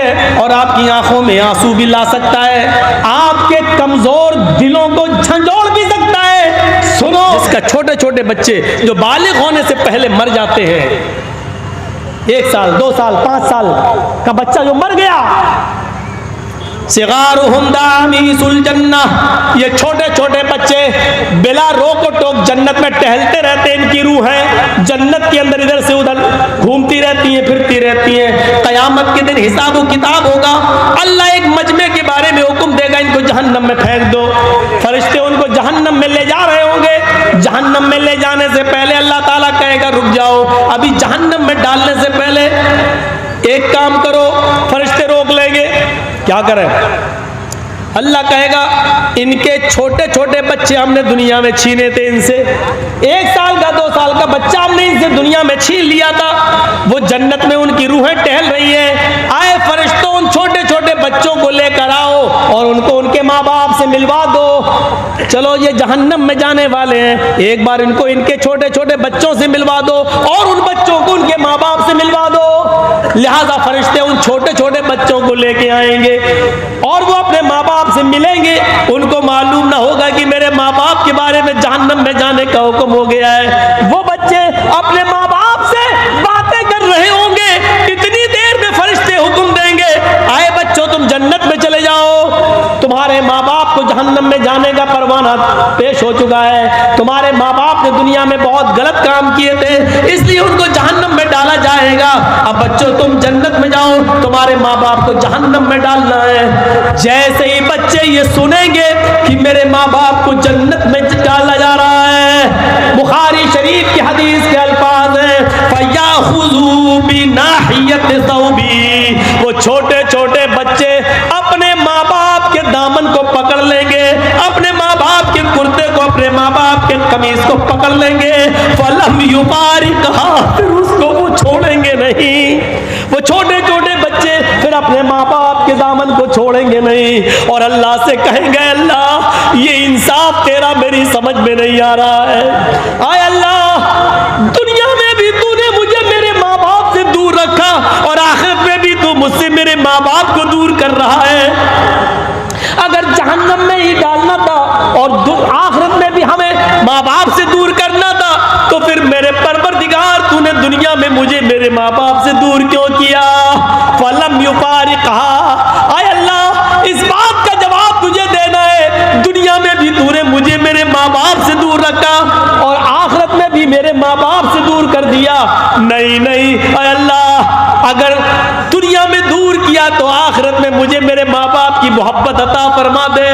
ہے اور آپ کی آنکھوں میں آنسو بھی لا سکتا ہے، آپ کے کمزور دلوں کو جھنجھوڑ بھی سکتا ہے۔ سنو، جس کا چھوٹے چھوٹے بچے جو بالغ ہونے سے پہلے مر جاتے ہیں، 1 سال 2 سال 5 سال کا بچہ جو مر گیا، صغارہم دعامیس الجنہ، یہ چھوٹے چھوٹے بچے بلا روک و ٹوک جنت میں ٹہلتے رہتے ہیں، ان کی روحیں جنت کے اندر ادھر سے ادھر گھومتی رہتی ہیں، پھرتی رہتی ہیں۔ قیامت کے دن حساب و کتاب ہوگا، اللہ ایک مجمع کے بارے میں حکم دے گا، ان کو جہنم میں پھینک دو۔ فرشتے ان کو جہنم میں لے جا رہے ہوں گے، جہنم میں لے جانے سے پہلے اللہ تعالیٰ کہے گا رک جاؤ، ابھی جہنم میں ڈالنے سے پہلے ایک کام کرو۔ فرشتے روک لیں گے، کیا کریں؟ اللہ کہے گا ان کے چھوٹے چھوٹے بچے ہم نے دنیا میں چھینے تھے، ان سے 1 سال کا 2 سال کا بچہ ہم نے ان سے دنیا میں چھین لیا تھا، وہ جنت میں ان کی روحیں ٹہل رہی ہیں، آئے فرشتوں ان چھوٹے چھوٹے بچوں کو لے کر آؤ اور ان کو ان کے ماں باپ سے ملوا دو۔ چلو یہ جہنم میں جانے والے ہیں، ایک بار ان کو ان کے چھوٹے چھوٹے بچوں سے ملوا دو اور ان بچوں کو ان کے ماں باپ سے ملوا دو۔ لہذا فرشتے ان چھوٹے چھوٹے بچوں کو لے کے آئیں گے اور وہ اپنے ماں باپ سے ملیں گے، ان کو معلوم نہ ہوگا کہ میرے ماں باپ کے بارے میں جہنم میں جانے کا حکم ہو گیا ہے۔ وہ بچے اپنے ماں باپ سے باتیں کر رہے ہوں گے، اتنی دیر میں فرشتے حکم دیں گے آئے بچوں تم جنت میں چلے جاؤ، تمہارے ماں باپ کو جہنم میں جانے کا پروانہ پیش ہو چکا ہے، تمہارے ماں باپ نے دنیا میں بہت غلط کام کیے تھے اس لیے ان کو جہنم میں ڈالا جائے گا، اب بچوں تم جنت میں جاؤ، تمہارے ماں باپ کو جہنم میں ڈالنا ہے۔ جیسے ہی بچے یہ سنیں گے کہ میرے ماں باپ کو جنت میں ڈالا جا رہا ہے، بخاری شریف کی حدیث کے الفاظ ہیں فَيَأْخُذُوا بِنَاحِيَةِ ثَوْبِهِ، وہ چھوٹے چھوٹے بچے اپنے ماں باپ کے دامن کو پکڑ لیں گے، اپنے ماں باپ کے کرتے کو، اپنے ماں باپ کے قمیص کو پکڑ لیں گے، فَلَمْ يُفَارِقْهَا، پھر اس کو وہ چھوڑیں گے نہیں۔ وہ چھوٹے چھوٹے بچے پھر اپنے ماں باپ کے دامن کو چھوڑیں گے نہیں اور اللہ سے کہیں گے اللہ یہ انصاف تیرا میری سمجھ میں نہیں آ رہا ہے، آئے اللہ دنیا میں بھی تو نے مجھے میرے ماں باپ سے دور رکھا اور آخرت میں بھی تو مجھ سے میرے ماں باپ کو دور کر رہا ہے، اگر جہنم میں ہی ڈالنا تھا اور آخرت میں بھی ہمیں ماں باپ سے دور کرنا تھا تو پھر میرے پروردگار تو نے دنیا میں مجھے میرے ماں باپ سے دور کیوں کیا؟ فَلَمْ يُفَارِقْهَا، آئے اللہ اس بات کا جواب تجھے دینا ہے، دنیا میں بھی تو نے مجھے میرے ماں باپ سے دور رکھا اور آخرت میں بھی میرے ماں باپ سے دور کر دیا، نہیں اے اللہ اگر دنیا میں دور کیا تو آخرت میں مجھے میرے ماں باپ کی محبت عطا فرما دے۔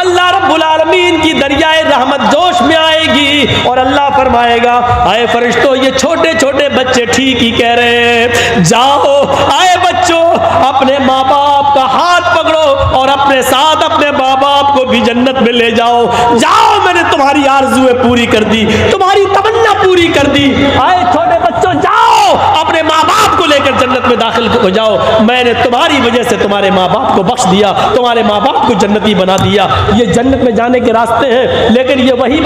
اللہ رب العالمین کی دریائے رحمت جوش میں آئے گی اور اللہ فرمائے گا آئے فرشتوں یہ چھوٹے چھوٹے بچے ٹھیک ہی کہہ رہے ہیں، جاؤ آئے بچوں اپنے ماں باپ کا ہاتھ پکڑو اور اپنے ساتھ اپنے ماں باپ کو بھی جنت میں لے جاؤ، جاؤ میں نے تمہاری آرزویں پوری کر دی، تمہاری تمنا پوری کر دی، آئے چھوٹے بچوں جاؤ اپنے ماں باپ کو لے کر جنت میں داخل ہو جاؤ، میں نے تمہاری وجہ سے تمہارے ماں باپ کو بخش دیا، تمہارے ماں باپ کو جنتی بنا دیا۔ یہ جنت میں جانے کے راستے ہیں، لیکن یہ وہی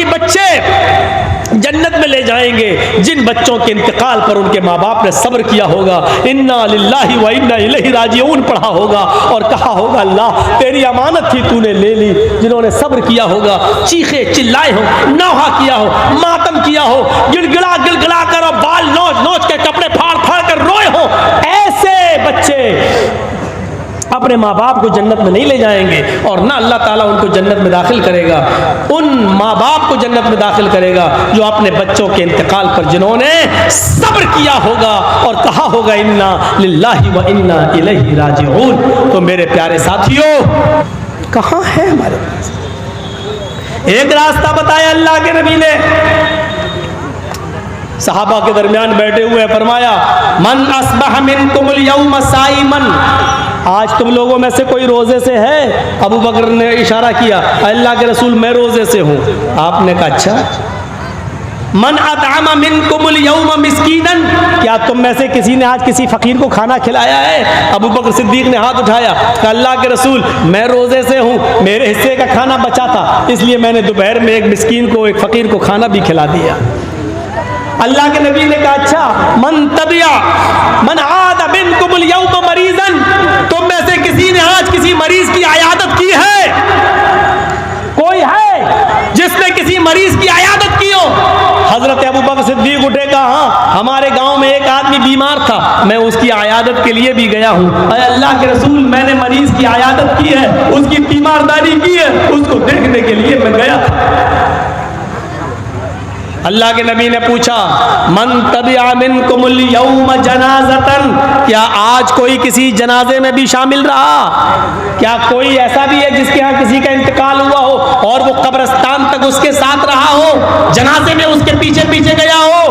بچے جنت میں لے جائیں گے جن بچوں کے انتقال پر ان کے ماں باپ نے صبر کیا ہوگا، انا للہ و انا الیہ راجعون پڑھا ہوگا اور کہا ہوگا اللہ تیری امانت تھی تو نے لے لی، جنہوں نے صبر کیا ہوگا، چیخے چلائے ہو، نوحہ کیا ہو، ماتم کیا ہو، گڑگڑا گڑگڑا کر اور بال نوچ نوچ کے کپڑے پھاڑ پھاڑ کر روئے ہو، ایسے بچے اپنے ماں باپ کو جنت میں نہیں لے جائیں گے اور نہ اللہ تعالیٰ ان کو جنت میں داخل کرے گا، ان ماں باپ کو جنت میں داخل کرے گا جو اپنے بچوں کے انتقال پر جنہوں نے صبر کیا ہوگا اور کہا ہوگا انا للہ و انا الیہ راجعون۔ تو میرے پیارے ساتھیوں کہاں ہے ہمارے پاس؟ ایک راستہ بتایا اللہ کے نبی نے، صحابہ کے درمیان بیٹھے ہوئے فرمایا من اصبح منکم اليوم صائما، آج تم لوگوں میں سے کوئی روزے سے ہے؟ ابو بکر نے اشارہ کیا اللہ کے رسول میں روزے سے ہوں، آپ نے کہا اچھا من اطعم منکم اليوم مسکینا، کیا تم میں سے کسی نے آج کسی فقیر کو کھانا کھلایا ہے؟ ابو بکر صدیق نے ہاتھ اٹھایا، کہا اللہ کے رسول میں روزے سے ہوں، میرے حصے کا کھانا بچا تھا اس لیے میں نے دوپہر میں ایک مسکین کو ایک فقیر کو کھانا بھی کھلا دیا۔ اللہ کے نبی نے کہا اچھا من تبع من عاد منکم اليوم मरीजन, तुम में से किसी ने आज किसी मरीज की आयादत की है? कोई है जिसने किसी मरीज की आयादत की हो? हजरत अबू बकर सिद्दीक उठे, कहा हाँ, हमारे गांव में एक आदमी बीमार था, मैं उसकी आयादत के लिए भी गया हूँ। अरे अल्लाह के रसूल, मैंने मरीज की आयादत की है, उसकी तीमारदारी की है, उसको देखने के लिए मैं गया था। अल्लाह के नबी ने पूछा, मन तबिआ मिनकुमुल यौम जनाज़तन, क्या आज कोई किसी जनाजे में भी शामिल रहा? क्या कोई ऐसा भी है जिसके यहाँ किसी का इंतकाल हुआ हो और वो कब्रिस्तान तक उसके साथ रहा हो, जनाजे में उसके पीछे पीछे गया हो?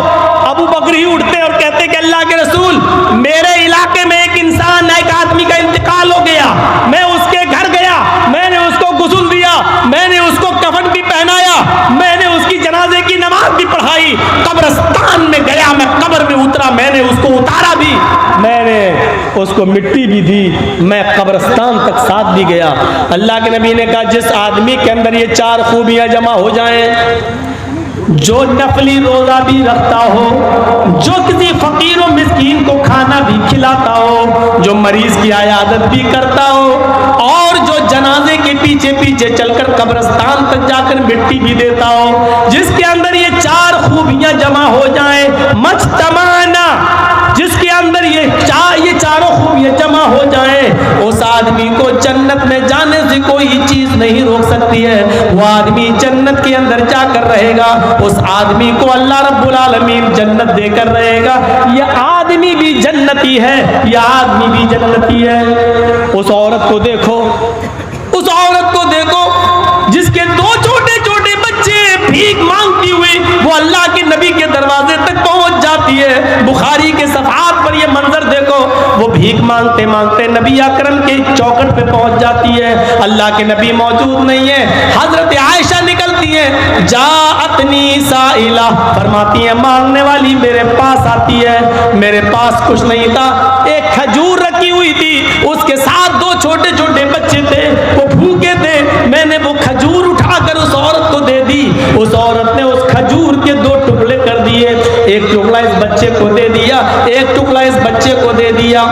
अबू बकर ही उठते और कहते कि अल्लाह के रसूल, मेरे इलाके में एक इंसान, एक आदमी का इंतकाल हो गया, मैं उसके घर गया, मैंने उसको गुस्ल दिया, मैंने उसको कफन भी पहनाया, मैंने उसकी जनाजे की नमाज भी पढ़ाई, कब्रिस्तान में गया, मैं कब्र में उतरा, मैंने उसको उतारा भी, मैंने उसको मिट्टी भी दी, मैं कब्रिस्तान तक साथ भी गया। अल्लाह के नबी ने कहा, जिस आदमी के अंदर ये चार खूबियां जमा हो जाएं, जो नफली रोजा भी रखता हो, जो किसी फकीर और मिस्कीन को खाना भी खिलाता हो, जो मरीज की आयादत भी करता हो, और जो जनाजे के पीछे पीछे चलकर कब्रिस्तान तक जाकर मिट्टी भी देता हो, जिसके अंदर ये चार खूबियां जमा हो जाएं, मजतमाना, जिसके अंदर ये चारों खूबियां जमा हो जाएं, उस आदमी को जन्नत में जाने से कोई चीज नहीं रोक सकती है। वो आदमी जन्नत के अंदर जाकर रहेगा, उस आदमी को अल्लाह रब्बुल आलमीन जन्नत देकर रहेगा। यह आदमी भी जन्नती है, यह आदमी भी जन्नती है। उस औरत को देखो, उस औरत को देखो जिसके दो छोटे छोटे बच्चे भीख मांगती हुई वो अल्लाह के नबी के दरवाजे तक पहुंच जाती है। बुखारी के सफात पर ये मंजर देखो, वो भीख मांगते मांगते नबी अकरम के चौखट पे पहुंच जाती है। अल्लाह के नबी मौजूद नहीं है, हजरत आयशा निकलती है, जाअतनी साइला, फरमाती है मांगने वाली मेरे पास आती है। मेरे पास कुछ नहीं था, एक खजूर रखी हुई थी, उसके साथ दो छोटे छोटे बच्चे थे, वो भूखे थे, मैंने वो खजूर उठाकर उस औरत को दे दी। उस औरत ने उस खजूर के दो टुकड़े कर दिए, एक टुकड़ा इस बच्चे को दे दिया, एक टुकड़ा इस बच्चे को दे दिया।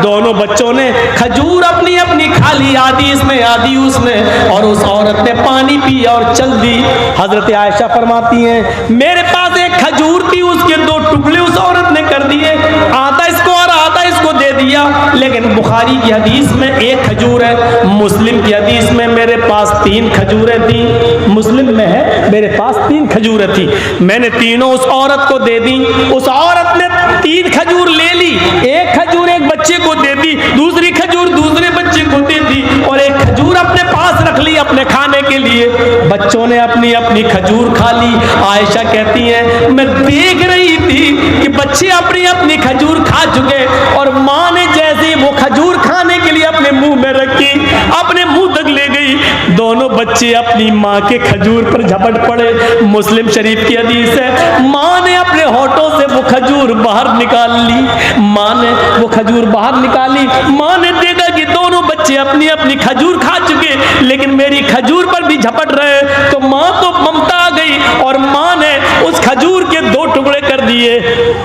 दोनों बच्चों ने खजूर अपनी अपनी खा ली, आधी इसने आधी उसने, और उस औरत ने पानी पिया और चल दी। हजरत आयशा फरमाती हैं, मेरे पास एक खजूर थी, उसके दो टुकड़े उस औरत ने कर दिए, आधा इसको और आधा इसको दे दिया। लेकिन बुखारी की हदीस में एक खजूर है, मुस्लिम की हदीस में मेरे पास 3 खजूरें थी। मुस्लिम में है मेरे पास 3 खजूरें थी, मैंने तीनों उस औरत को दे दी। उस औरत ने 3 खजूर ले ली, एक खजूर एक बच्चे को दे दी, दूसरी खजूर दूसरे बच्चे को दे दी, और एक खजूर अपने पास रख ली अपने खाने के लिए। बच्चों ने अपनी अपनी खजूर खा ली। आयशा कहती हैं, मैं देख रही थी कि बच्चे अपनी अपनी खजूर खा चुके, और माँ ने जैसे वो खजूर खाने के लिए अपने मुंह में रखी, अपने मुंह तक ले गई, दोनों बच्चे अपनी माँ के खजूर पर झपट पड़े। मुस्लिम शरीफ की हदीस है, माँ ने अपने होठों से वो खजूर बाहर निकाल ली, माँ ने वो खजूर बाहर निकाली। माँ ने देखा कि दोनों बच्चे अपनी अपनी खजूर खा चुके, लेकिन मेरी खजूर पर भी झपट रहे, तो माँ तो ममता आ गई, और माँ ने उस खजूर के 2 टुकड़े कर दिए,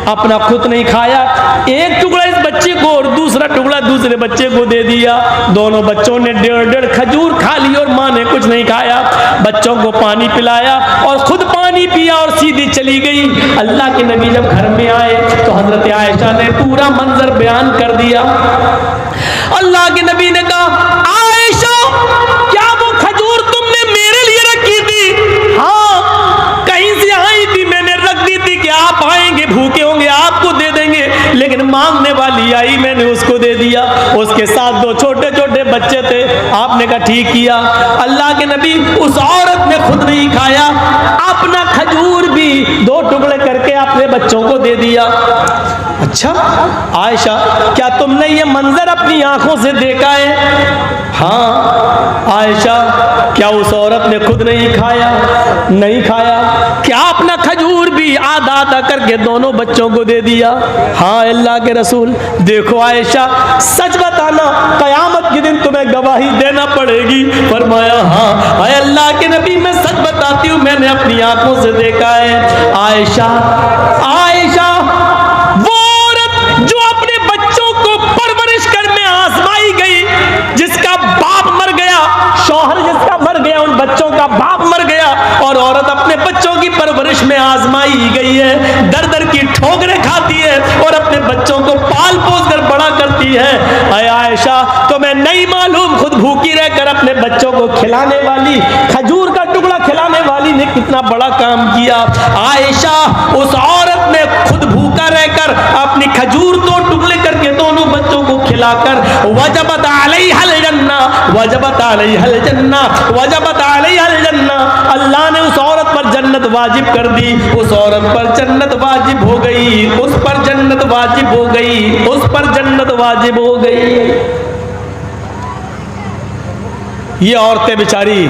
अपना खुद नहीं खाया, एक टुकड़ा इस बच्चे को और दूसरा टुकड़ा दूसरे बच्चे को दे दिया। दोनों बच्चों ने 1.5 खजूर खा ली और माँ ने कुछ नहीं खाया। बच्चों को पानी पिलाया और खुद पानी पिया और सीधी चली गई। अल्लाह के नबी जब घर में आए तो हजरत आयशा ने पूरा मंजर बयान कर दिया। अल्लाह के नबी ने कहा, आयशा क्या वो खजूर तुमने मेरे लिए रखी थी? हाँ, कहीं से आई थी, मैंने रख दी थी कि आप आएंगे, भूखे होंगे, आपको दे देंगे, लेकिन मांगने वाली आई, मैंने उसको दे दिया। उसके साथ 2 छोटे छोटे बच्चे थे, आपने कहा ठीक किया। अल्लाह के नबी, उस औरत ने खुद नहीं खाया, अपना खजूर भी 2 टुकड़े करके अपने बच्चों को दे दिया। अच्छा आयशा, क्या तुमने ये मंजर अपनी आंखों से देखा है? हाँ आयशा, क्या उस औरत ने खुद नहीं खाया? नहीं खाया। क्या अपना खजूर भी आधा आधा करके दोनों बच्चों को दे दिया? हाँ अल्लाह के रसूल। देखो आयशा, सच बताना, कयामत के दिन तुम्हें गवाही देना पड़ेगी। फरमाया हाँ अल्लाह के नबी, मैं सच बताती हूँ, मैंने अपनी आंखों से देखा है। आयशा, आयशा वो औरत जो अपने बच्चों को परवरिश कर آتش میں آزمائی گئی ہے, در در کی ٹھوکریں کھاتی ہے اور اپنے بچوں کو پال پوس کر بڑا کرتی ہے. اے عائشہ تمہیں نہیں معلوم خود بھوکی رہ کر اپنے بچوں کو کھلانے والی, کھجور کا ٹکڑا کھلانے والی نے کتنا بڑا کام کیا. عائشہ اس عورت نے خود بھوکا رہ کر اپنی کھجور دو ٹکڑے کر کے دونوں بچوں کو کھلا کر وجبت علیہ الجنہ, وجبت علیہ الجنہ, وجبت علیہ الجنہ, اللہ نے اس عورت پر جنت واجب کر دی, اس عورت پر جنت واجب ہو گئی, اس پر جنت واجب ہو گئی, اس پر جنت واجب ہو گئی. یہ عورتیں بیچاری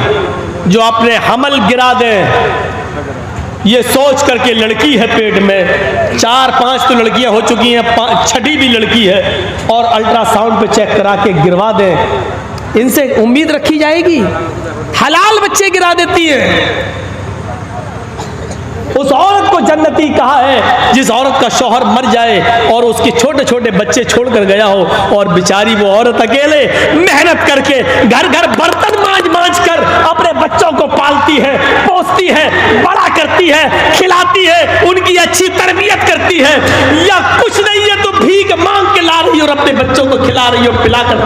جو اپنے حمل گرا دیں, یہ سوچ کر کے لڑکی ہے پیٹ میں, 4-5 تو لڑکیاں ہو چکی ہیں, 6ٹھی بھی لڑکی ہے, اور الٹرا ساؤنڈ پہ چیک کرا کے گروا دیں, ان سے امید رکھی جائے گی؟ حلال بچے گرا دیتی ہیں. اس عورت کو جنتی کہا ہے جس عورت کا شوہر مر جائے اور اس کے چھوٹے چھوٹے بچے چھوڑ کر گیا ہو, اور بیچاری وہ عورت اکیلے محنت کر کے گھر گھر برتن مانج مانج کر اپنے بچوں کو پالتی ہے, پوستی ہے, بڑا کرتی ہے, کھلاتی ہے, ان کی اچھی تربیت کرتی ہے, یا کچھ نہیں ہے تو بھیک مانگ کے لا رہی ہے اور اپنے بچوں کو کھلا رہی ہے, پلا کر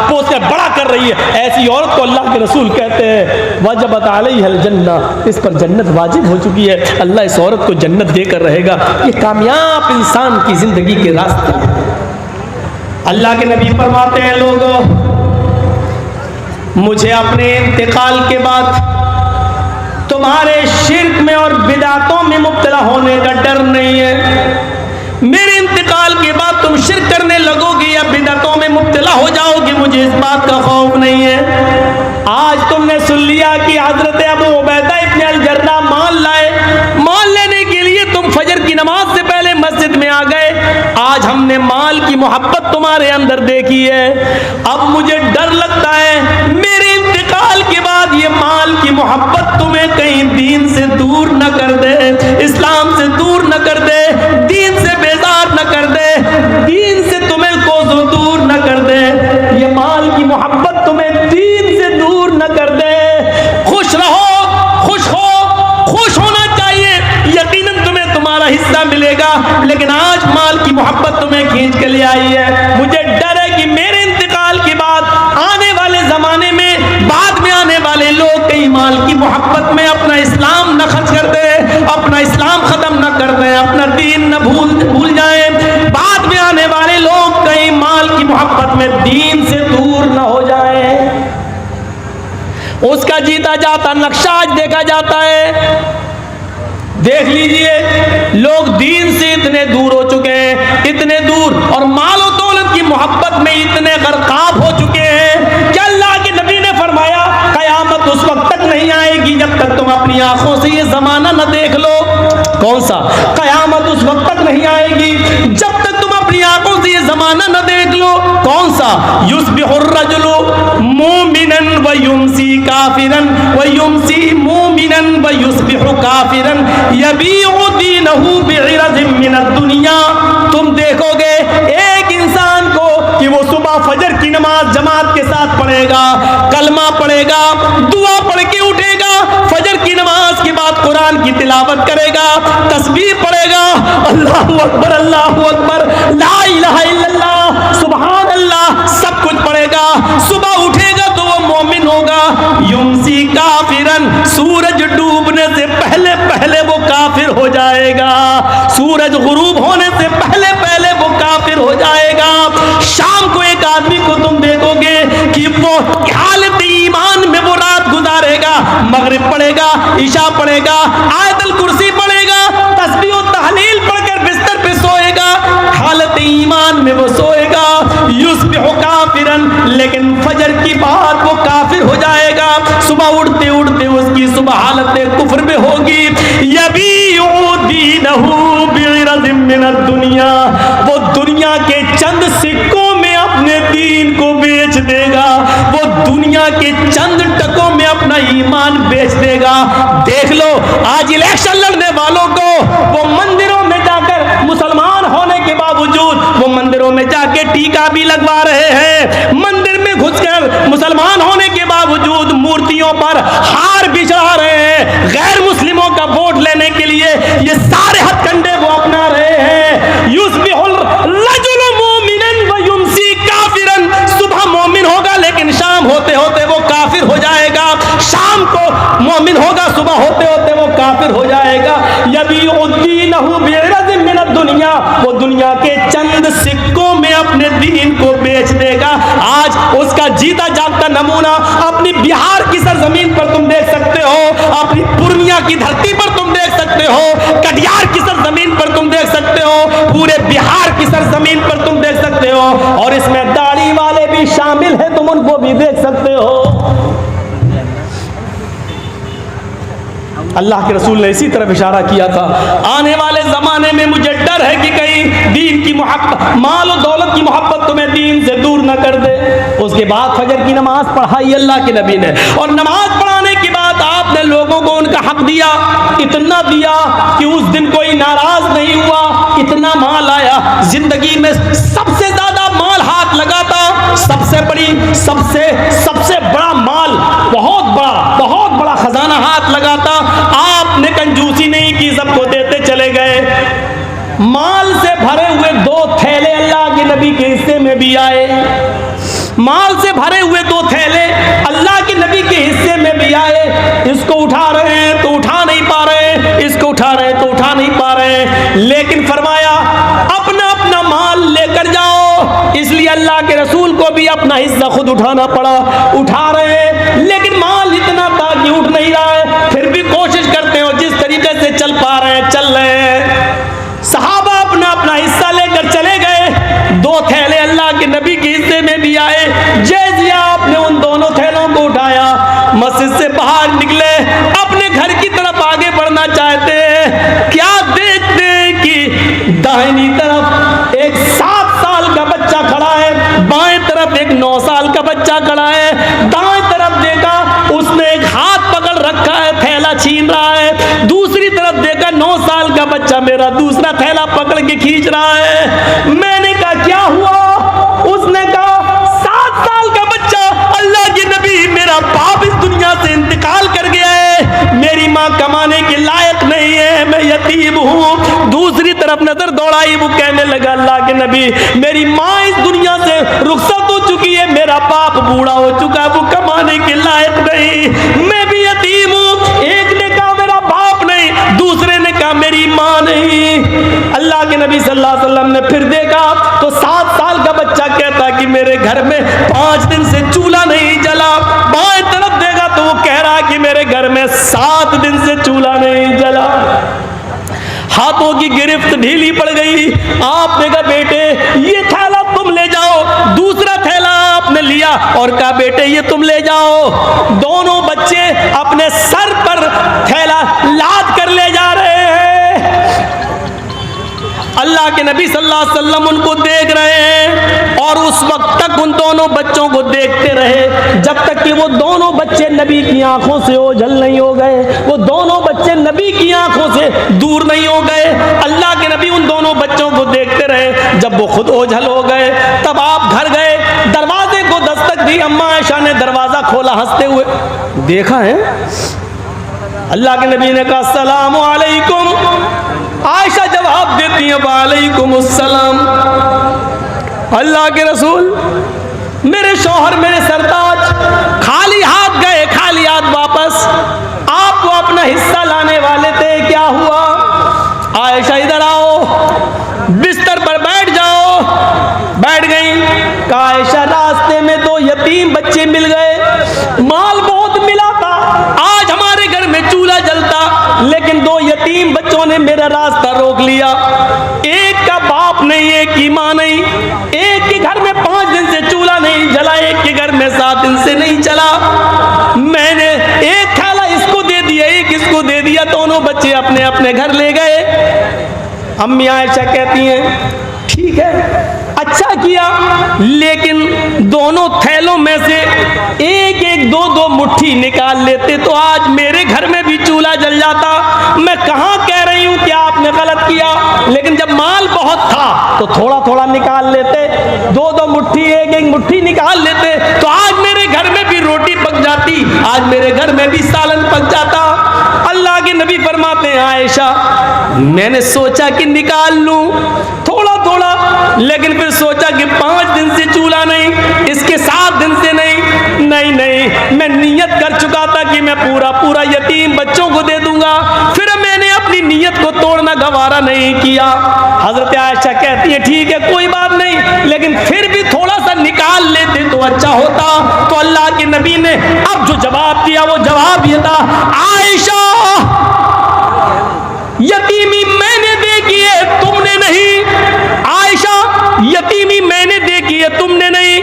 پوس کر بڑا کر رہی ہے. ایسی عورت کو اللہ کے رسول کہتے ہیں وجبت علیہ الجنہ, اس پر جنت واجب ہو چکی ہے, اللہ اس عورت کو جنت دے کر رہے گا. یہ کامیاب انسان کی زندگی کے راستے ہیں. اللہ کے نبی فرماتے ہیں لوگوں مجھے اپنے انتقال کے بعد تمہارے شرک میں اور بدعتوں میں مبتلا ہونے کا ڈر نہیں ہے. میرے انتقال کے بعد تم شرک کرنے لگو گے یا بدعتوں میں مبتلا ہو جاؤ گے, مجھے اس بات کا خوف نہیں ہے. آج تم نے سن لیا کہ حضرت ابو عبیدہ ابن الجراح مال لائے, مال لینے کے لیے تم فجر کی نماز سے پہلے مسجد میں آ گئے. آج ہم نے مال کی محبت تمہارے اندر دیکھی ہے, اب مجھے ڈر لگتا ہے میرے انتقال کے بعد یہ مال کی محبت تمہیں کہیں دین سے دور نہ کر دے, اسلام سے دور نہ کر دے, دین سے بیزار نہ کر دے, دین سے تمہیں کوسوں دور نہ کر دے. یہ مال کی محبت تمہیں دین سے دور نہ کر دے. خوش رہو, خوش ہو, خوش ہونا چاہیے, یقیناً تمہیں تمہارا حصہ ملے گا, لیکن آج مال کی محبت تمہیں کھینچ کے لے آئی ہے. مجھے ڈر ہے کہ میرے انتقال کے بعد آنے والے زمانے میں, بعد میں آنے والے لوگ کئی مال کی محبت میں اپنا اسلام نہ خرچ کر دیں, اپنا اسلام ختم نہ کر دیں, اپنا دین نہ بھول جائیں. بعد میں آنے والے لوگ کئی مال کی محبت میں دین سے دور نہ ہو جائیں. اس کا جیتا جاتا نقشہ آج دیکھا جاتا ہے. دیکھ لیجئے لوگ دین سے اتنے دور ہو چکے ہیں, اتنے دور, اور مال و دولت کی محبت میں اتنے غرقاب ہو چکے ہیں کہ اللہ کے نبی نے فرمایا قیامت اس وقت تک نہیں آئے گی جب تک تم اپنی آنکھوں سے یہ زمانہ نہ دیکھ لو. کون سا؟ قیامت اس وقت تک نہیں آئے گی جب تک تم اپنی آنکھوں سے یہ زمانہ نہ دیکھ لو. کون سا؟ یصبح الرجل مومنا ویمسی کافرا ویمسی مومنا ویصبح کافرا یبیع دینہ بعرض من الدنیا. تم دیکھو گے ایک انسان کو کہ وہ صبح فجر کی نماز جماعت کے ساتھ پڑھے گا, کلمہ پڑھے گا, دعا پڑھ کے اٹھے گا, فجر کی نماز کے بعد قرآن کی تلاوت کرے گا, تسبیح پڑھے گا, اللہ اکبر اللہ اکبر, لا الہ الا اللہ, سبحان اللہ, سب کچھ پڑھے گا. صبح اٹھے گا تو وہ مومن ہوگا. یمسی کافرن, سورج ڈوبنے سے پہلے پہلے وہ کافر ہو جائے گا, سورج غروب ہونے سے پہلے پہلے وہ کافر ہو جائے گا. شام کو ایک آدمی کو تم دیکھو گے کہ وہ حالت ایمان میں وہ رات گزارے گا, مغرب پڑھے گا, عشاء پڑھے گا, آیت الکرسی پڑھے گا, تسبیح و تحلیل پڑھ کر بستر پہ سوئے گا, حالت ایمان میں وہ سوئے گا. یصبح کافرن, لیکن فجر کی بات وہ کافر ہو جائے گا. صبح اٹھتے اٹھتے اس کی صبح حالت کفر میں ہوگی. یبیع دینہ بعرض من الدنیا, وہ دنیا کے چند سکوں میں اپنے دین کو بیچ دے گا, وہ دنیا کے چند ٹکوں میں اپنا ایمان بیچ دے گا. دیکھ لو آج الیکشن لڑنے والوں کو وہ مندروں میں جا کر مسلمان ہونے کے باوجود وہ مندروں میں جا کے ٹیکا بھی لگوا رہے ہیں, مندر میں گھس کر مسلمان ہونے کے باوجود مورتیوں پر ہار بھی چڑھا رہے ہیں. غیر مسلموں کا ووٹ لینے کے لیے यबीउद्दीनहु बिअरज़ मिन दुनिया, वो दुनिया के चंद सिक्कों में अपने दीन को बेच देगा। आज उसका जीता जागता नमूना अपनी बिहार की सरजमीन पर तुम देख सकते हो, अपनी पूर्णिया की धरती पर तुम देख सकते हो, कटिहार की सरजमीन पर तुम देख सकते हो, पूरे बिहार की सरजमीन पर तुम देख सकते हो, और इसमें दाढ़ी वाले भी शामिल हैं, तुम उनको भी देख सकते हो। अल्लाह के रसूल ने इसी तरफ इशारा किया था, आने वाले ज़माने में मुझे डर है कि कहीं दीन की मोहब्बत, माल और दौलत की मोहब्बत तुम्हें दीन से दूर न कर दे। उसके बाद फजर की नमाज पढ़ाई अल्लाह के नबी ने, और नमाज पढ़ाने के बाद आपने लोगों को उनका हक दिया, इतना दिया कि उस दिन कोई नाराज नहीं हुआ, इतना माल आया। जिंदगी में सबसे ज्यादा माल हाथ लगाता, सबसे बड़ा माल, बहुत बड़ा खजाना हाथ लगाता, आपने कंजूसी नहीं की, सबको देते चले गए। माल से भरे हुए 2 थैले अल्लाह के नबी के हिस्से में भी आए, माल से भरे हुए 2 थैले अल्लाह के नबी के हिस्से में भी आए। इसको उठा रहे हैं तो उठा नहीं पा रहे, इसको उठा रहे हैं तो उठा नहीं पा रहे, लेकिन फरमाया अपना अपना माल लेकर जाओ। इसलिए अल्लाह के रसूल को भी अपना हिस्सा खुद उठाना पड़ा। उठा रहे हैं लेकिन माल इतना था कि उठ नहीं रहा है, फिर भी कोशिश करते हो, जिस तरीके से चल पा रहे हैं चल रहे हैं। सहाबा अपना अपना हिस्सा लेकर चले गए, 2 थैले अल्लाह के नबी के हिस्से में भी आए। जैसे आपने उन दोनों थैलों को उठाया, मस्जिद से बाहर निकले, अपने घर की तरफ आगे बढ़ना चाहते हैं, क्या देखते हैं कि दाहिनी तरफ एक 7 साल का बच्चा खड़ा है, बाएं तरफ एक 9 साल का बच्चा खड़ा है। दाएं तरफ देखा, उसने एक हाथ पकड़ रखा है, थैला छीन रहा है। दूसरी तरफ देखा, 9 साल का बच्चा मेरा दूसरा थैला पकड़ के खींच रहा है। मैंने कहा क्या हुआ? उसने कहा 7 साल का बच्चा, अल्लाह के नबी मेरा बाप इस दुनिया से इंतकाल कर गया है, मेरी माँ कमाने के लायक नहीं है, मैं यतीम हूँ। दूसरी तरफ नजर दौड़ाई, वो कहने लगा अल्लाह के नबी मेरी माँ इस दुनिया से रुखसत हो चुकी है, मेरा बाप बूढ़ा हो चुका है, वो कमाने के लायक नहीं, मैं भी यतीम हूँ। एक ने कहा मेरा बाप नहीं, दूसरे ने कहा मेरी माँ नहीं। अल्लाह के नबी सल्लल्लाहु अलैहि वसल्लम ने फिर देखा तो 7 साल का बच्चा कहता कि मेरे घर में 5 दिन से चूल्हा नहीं जला। बाएं तरफ देखा तो वो कह रहा कि मेरे घर में 7 दिन से चूल्हा नहीं जला। हाथों की गिरफ्त ढीली पड़ गई। आपने कहा बेटे ये थैला तुम ले जाओ, दूसरा थैला आपने लिया और कहा बेटे ये तुम ले जाओ। दोनों बच्चे अपने सर पर थैला लाद कर ले जा रहे हैं। अल्लाह के नबी सल्लल्लाहु अलैहि वसल्लम उनको देख रहे हैं और उस वक्त तक उन दोनों बच्चों को देखते रहे जब तक कि वो दोनों बच्चे नबी की आंखों से ओझल नहीं हो गए, वो दोनों बच्चे नबी की आंखों से दूर नहीं हो गए। अल्लाह के नबी उन दोनों बच्चों को देखते रहे। जब वो खुद ओझल हो गए तब आप घर गए, दरवाजे को दस्तक दी। अम्मा आयशा ने दरवाजा खोला, हंसते हुए देखा है। अल्लाह के नबी ने कहा अस्सलामु अलैकुम। आयशा जवाब देती है वालेकुम अस्सलाम। अल्लाह के रसूल मेरे शौहर मेरे सरताज खाली हाथ गए, खाली हाथ वापस। आपको अपना हिस्सा लाने वाले थे, क्या हुआ? आयशा इधर आओ, बिस्तर पर बैठ जाओ। बैठ गई। कहा आयशा रास्ते में 2 यतीम बच्चे मिल गए, माल बहुत मिला था, आज हमारे घर में चूल्हा जलता, लेकिन 2 यतीम बच्चों ने मेरा रास्ता रोक लिया। एक का बाप नहीं, एक की माँ नहीं, एक के घर में 5 दिन से चूल्हा नहीं जला, एक के घर में 7 दिन से नहीं चला। मैंने एक थैला इसको दे दिया, एक इसको दे दिया, दोनों बच्चे अपने अपने घर ले गए। अम्मी आयशा कहती हैं ठीक है अच्छा किया, लेकिन दोनों थैलों में से एक एक 2-2 मुट्ठी निकाल लेते तो आज मेरे घर में भी चूल्हा जल जाता। मैं कहाँ कह रही हूँ कि आपने गलत किया, लेकिन जब माल बहुत था तो थोड़ा थोड़ा निकाल लेते, 2-2 मुट्ठी एक एक मुट्ठी निकाल लेते तो आज मेरे घर में भी रोटी पक जाती, आज मेरे घर में भी सालन पक जाता। अल्लाह के नबी फरमाते हैं आयशा मैंने सोचा कि निकाल लूं थोड़ा थोड़ा, लेकिन फिर सोचा कि 5 दिन से चूल्हा नहीं, इसके 7 दिन से नहीं, मैं नियत कर चुका था कि मैं पूरा पूरा यतीम बच्चों को दे दूंगा। फिर मैंने अपनी अपनी नीयत को तोड़ना गवारा नहीं किया। हजरत आयशा कहती है ठीक है कोई बात नहीं, लेकिन फिर भी थोड़ा सा निकाल लेते तो अच्छा होता। तो अल्लाह के नबी ने अब जो जवाब दिया वो जवाब ये था, आयशा यतीमी मैंने देखी है तुमने नहीं। आयशा यतीमी मैंने देखी है तुमने नहीं।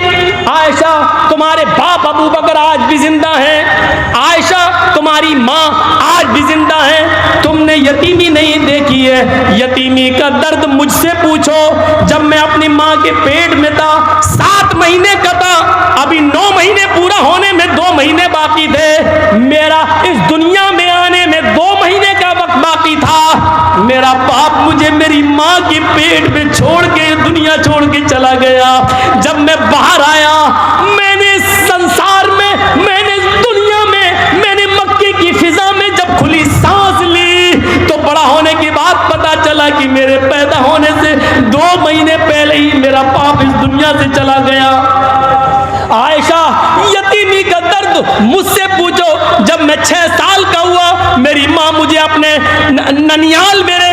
आयशा तुम्हारे बाप अबू बकर आज भी जिंदा हैं। आयशा तुम्हारी माँ आज भी जिंदा है, तुमने यतीमी नहीं देखी है। यतीमी का दर्द मुझसे पूछो। जब मैं अपनी माँ के पेट में था 7 महीने का था, अभी 9 महीने पूरा होने में 2 महीने बाकी थे। मेरा इस दुनिया में आने में 2 महीने का वक्त बाकी था। मेरा बाप मुझे मेरी माँ के पेट में छोड़ के दुनिया छोड़ के चला गया। जब मैं बाहर आया मैंने संसार में, मैंने दुनिया में, मैंने मक्के की फिजा में जब खुली सांस ली तो बड़ा होने के बाद पता चला कि मेरे पैदा होने से 2 महीने पहले ही मेरा बाप इस दुनिया से चला गया। आयशा यतीमी का दर्द मुझसे पूछो। जब मैं 6 साल का हुआ मेरी माँ मुझे अपने ननियाल, मेरे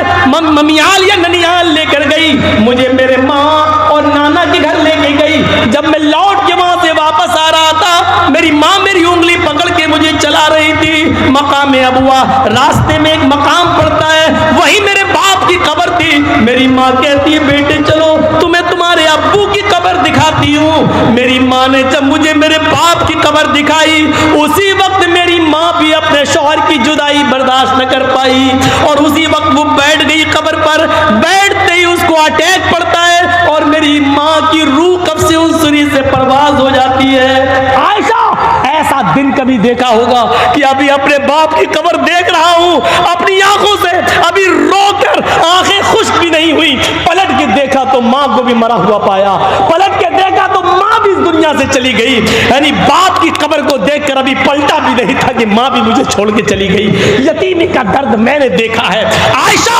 ममियाल या ननियाल लेकर गई। मुझे मेरे माँ और नाना के घर लेके गई। जब मैं लौट के वहां से वापस आ रहा था मेरी माँ मेरी उंगली पकड़ के मुझे चला रही थी। मकाम अबुआ, रास्ते में एक मकाम पड़ता है, वही मेरे बाप की कब्र थी। मेरी माँ कहती है बेटे चलो तुम्हें तुम्हारे अब्बू की कब्र दिखाती हूँ। मेरी माँ ने जब मुझे मेरे बाप की कब्र दिखाई उसी वक्त मेरी माँ भी अपने शौहर की जुदाई बर्दाश्त न कर पाई और उसी वक्त वो बैठ गई कब्र पर। बैठते ही उसको अटैक पड़ता है और मेरी माँ की रूह कब से उस सुरी से परवाज हो जाती है। आयशा ऐसा दिन कभी देखा होगा कि अभी अपने बाप की कब्र देख रहा हूँ अपनी आंखों से, अभी रोकर आंखें खुश्क भी नहीं हुई। पलट के देखा तो माँ को भी मरा हुआ पाया, पलट के देखा तो माँ भी इस दुनिया से चली गई। यानी बाप की कब्र को देखकर अभी पलटा भी नहीं था कि माँ भी मुझे छोड़ के चली गई। यतीमी का दर्द मैंने देखा है। आयशा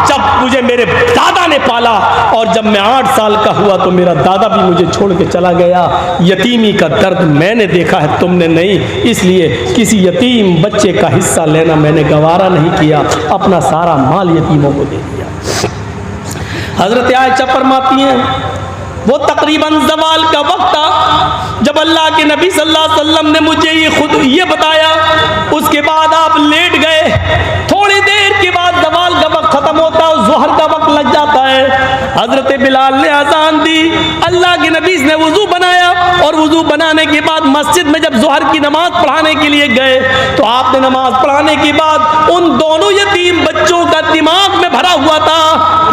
जब मुझे मेरे दादा ने पाला और जब मैं 8 साल का हुआ तो मेरा दादा भी मुझे छोड़ के चला गया। यतीमी का दर्द मैंने देखा है तुमने नहीं, इसलिए किसी यतीम बच्चे का हिस्सा लेना मैंने गवारा नहीं किया, अपना सारा माल यतीमों को दे दिया। हजरत आयशा फरमाती हैं वो तकरीबन ज़वाल का वक्त था जब अल्लाह के नबी सल्लल्लाहु अलैहि वसल्लम ने मुझे ये बताया। उसके बाद आप लेट गए, थोड़ी देर के बाद ज़वाल का वक्त खत्म होता है, ज़ोहर का वक्त लग जाता है। हजरत बिलाल ने अज़ान दी, अल्लाह के नबी ने वुज़ू बनाया और वुज़ू बनाने के बाद मस्जिद में जब ज़ोहर की नमाज पढ़ाने के लिए गए तो आपने नमाज पढ़ाने के बाद उन दोनों यतीम बच्चों का दिमाग में भरा हुआ था,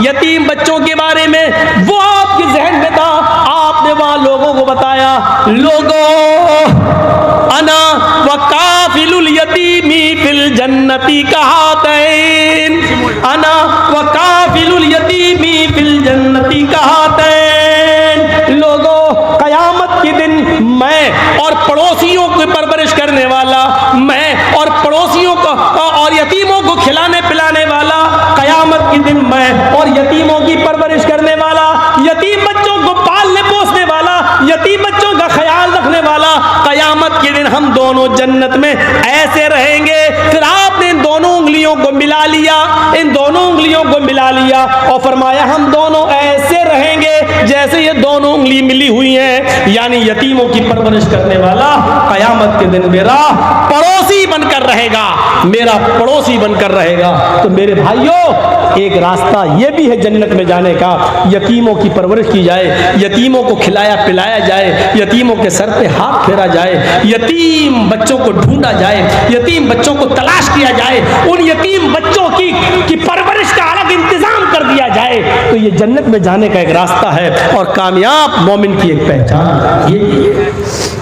यतीम बच्चों के बारे में वो आपके ज़हन में था। आपने वहां लोगों को बताया, लोगों अना व काफिलुल यतीमी फिल जन्नती कहातैन, अना व काफिलुल यतीमी फिल जन्नती कहातैन। लोगों कयामत के दिन मैं और पड़ोसियों की परवरिश करने वाला, मैं और पड़ोसियों को और यतीमों को खिलाने पिलाने वाला, कयामत के दिन मैं और यतीमों की परवरिश करने वाला, यतीम बच्चों को पालने पोसने वाला, यतीम बच्चों का ख्याल रखने वाला, कयामत के दिन हम दोनों जन्नत में ऐसे रहेंगे। फिर आपने इन दोनों उंगलियों को मिला लिया, इन दोनों उंगलियों को मिला लिया और फरमाया हम दोनों ऐसे रहेंगे जैसे ये दोनों उंगली मिली हुई हैं। यानी यतीमों की परवरिश करने वाला कयामत के दिन मेरा पड़ोसी बनकर रहेगा, मेरा पड़ोसी बनकर रहेगा। तो मेरे भाइयों एक रास्ता ये भी है जन्नत में जाने का, यतीमों की परवरिश की जाए, यतीमों को खिलाया पिलाया जाए, यतीमों के सर पे हाथ फेरा जाए, यतीम बच्चों को ढूंढा जाए, यतीम बच्चों को तलाश किया जाए, उन यतीम बच्चों की परवरिश का अलग इंतजाम कर दिया जाए। तो ये जन्नत में जाने का एक रास्ता है और कामयाब मोमिन की एक पहचान ये है।